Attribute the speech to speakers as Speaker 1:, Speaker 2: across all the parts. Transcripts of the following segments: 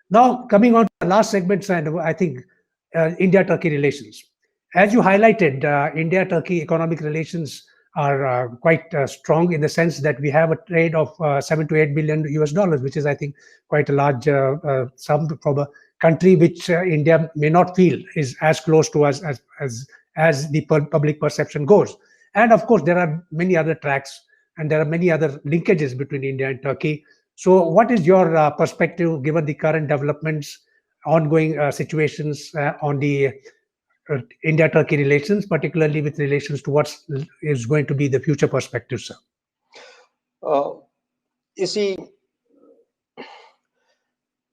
Speaker 1: Now, coming on to the last segment, and I think India-Turkey relations. As you highlighted, India-Turkey economic relations are quite strong in the sense that we have a trade of 7 to 8 billion US dollars, which is, I think, quite a large sum from a country which India may not feel is as close to us as the public perception goes. And of course, there are many other tracks and there are many other linkages between India and Turkey. So, what is your perspective given the current developments, ongoing situations on the India-Turkey relations, particularly with relations to what is going to be the future perspective, sir?
Speaker 2: You see,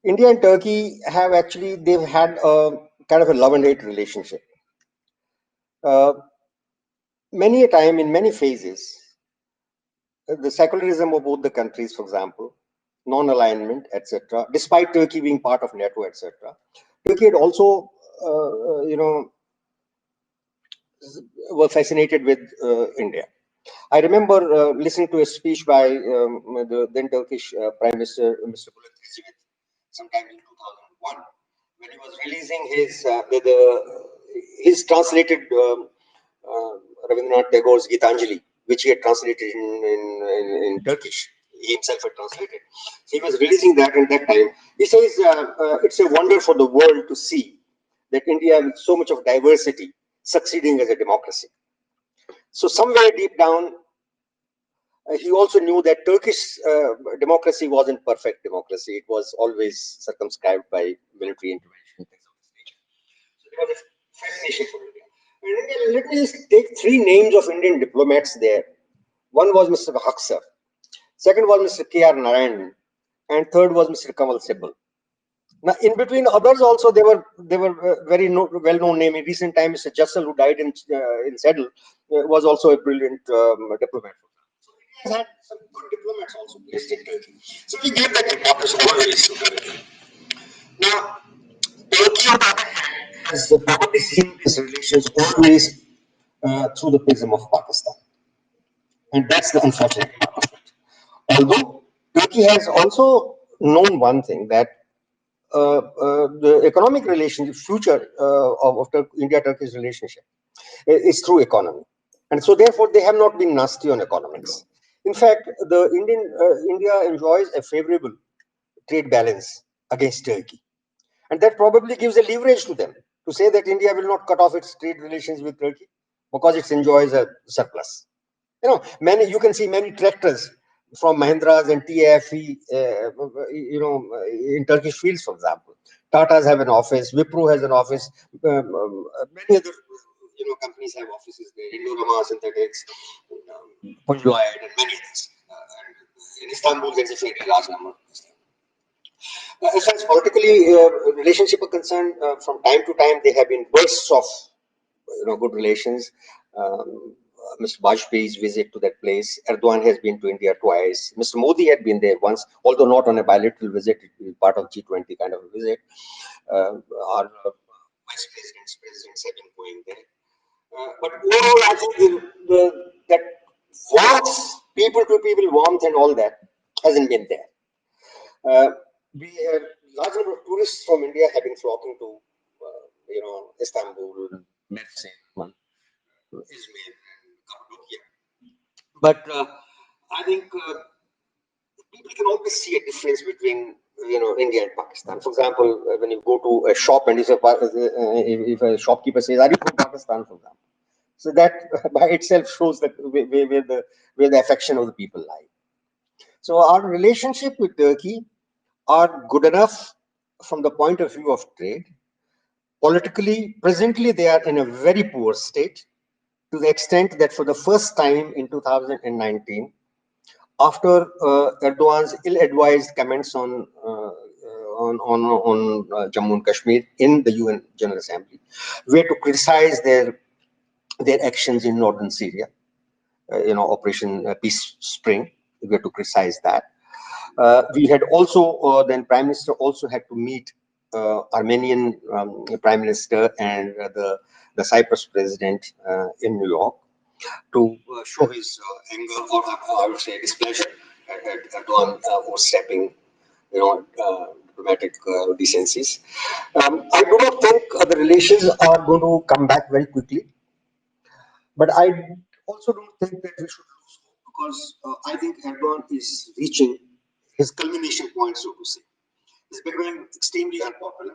Speaker 2: India and Turkey have actually, they've had a kind of a love and hate relationship. Many a time, in many phases, the secularism of both the countries, for example, non-alignment, etc., despite Turkey being part of NATO, etc., Turkey had also, were fascinated with India. I remember listening to a speech by the then Turkish Prime Minister, Mr. sometime in 2001, when he was releasing his translated Rabindranath Tagore's Gitanjali, which he had translated in Turkish. He himself had translated. So he was releasing that at that time. He says, it's a wonder for the world to see that India, with so much of diversity, succeeding as a democracy. So somewhere deep down, he also knew that Turkish democracy wasn't perfect democracy. It was always circumscribed by military intervention, things of this nature. So there was a fascination for India. And let me just take three names of Indian diplomats there. One was Mr. Haksar, second was Mr. K.R. Narayan, and third was Mr. Kamal Sibal. Now, in between others also, they were very well-known name. In recent times, Mr. Jassal, who died in Seddle, was also a brilliant diplomat. So India has had some good diplomats also placed in Turkey. So we gave that importance always to Turkey. Now, Turkey, on the other hand, has probably seen its relations always through the prism of Pakistan. And that's the unfortunate part of it. Although Turkey has also known one thing, that the economic relationship, future of India-Turkish relationship is through economy. And so therefore they have not been nasty on economics. In fact, India enjoys a favorable trade balance against Turkey. And that probably gives a leverage to them to say that India will not cut off its trade relations with Turkey because it enjoys a surplus. You can see many tractors from Mahindras and TAFE, in Turkish fields, for example. Tata's have an office, Wipro has an office, many other companies have offices there, Indorama Synthetics, Punjoid, and many others. In Istanbul, there's a fairly large number. As far as politically relationship are concerned, from time to time there have been bursts of good relations. Mr. Vajpayee's visit to that place. Erdogan has been to India twice. Mr. Modi had been there once, although not on a bilateral visit. It was part of G20 kind of a visit. Our vice presidents have been going there. But overall, I think that warmth, people-to-people warmth and all that hasn't been there. We have large number of tourists from India have been flocking to, Istanbul, Mersin, Izmir, Cappadocia. But I think people can always see a difference between India and Pakistan. For example, when you go to a shop and if a shopkeeper says, "Are you from Pakistan?" for example, so that by itself shows that where the affection of the people lie. So our relationship with Turkey are good enough from the point of view of trade. Politically, presently they are in a very poor state, to the extent that for the first time in 2019, after Erdogan's ill-advised comments on Jammu and Kashmir in the UN General Assembly, we had to criticize their actions in northern Syria, Operation Peace Spring. We had to criticize that. We had also then Prime Minister also had to meet Armenian Prime Minister and the Cyprus President in New York to show his anger, or I would say displeasure at Erdogan overstepping, diplomatic decencies. I do not think the relations are going to come back very quickly, but I also don't think that we should lose hope, because I think Erdogan is reaching his culmination point, so to say. He's becoming extremely unpopular.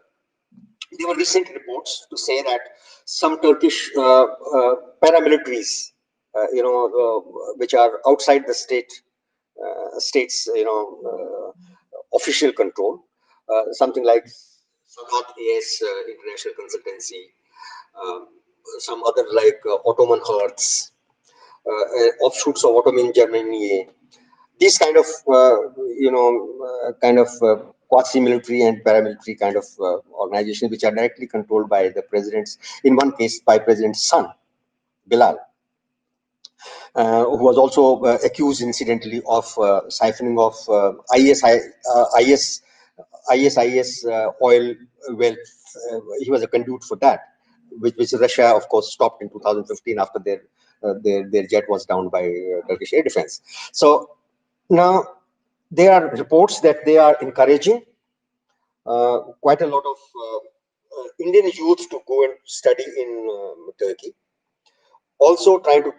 Speaker 2: There were recent reports to say that some Turkish paramilitaries, which are outside the state's, official control, something like Sadat AS International Consultancy, um, some other like Ottoman Hearts, offshoots of Ottoman Germany. These kind of, quasi-military and paramilitary kind of organizations, which are directly controlled by the president's, in one case by president's son, Bilal, who was also accused, incidentally, of siphoning off ISIS oil wealth. He was a conduit for that, which Russia, of course, stopped in 2015 after their jet was downed by Turkish air defense. So now there are reports that they are encouraging quite a lot of Indian youth to go and study in Turkey. Also trying to,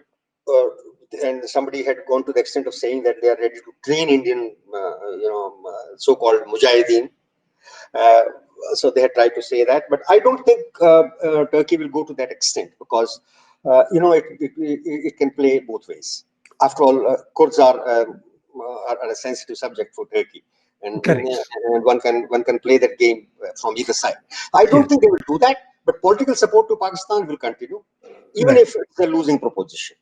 Speaker 2: and somebody had gone to the extent of saying that they are ready to train Indian, so-called mujahideen. So they had tried to say that, but I don't think Turkey will go to that extent, because it can play both ways. After all, Kurds are a sensitive subject for Turkey, and one can play that game from either side. I don't think they will do that, but political support to Pakistan will continue, even if it's a losing proposition.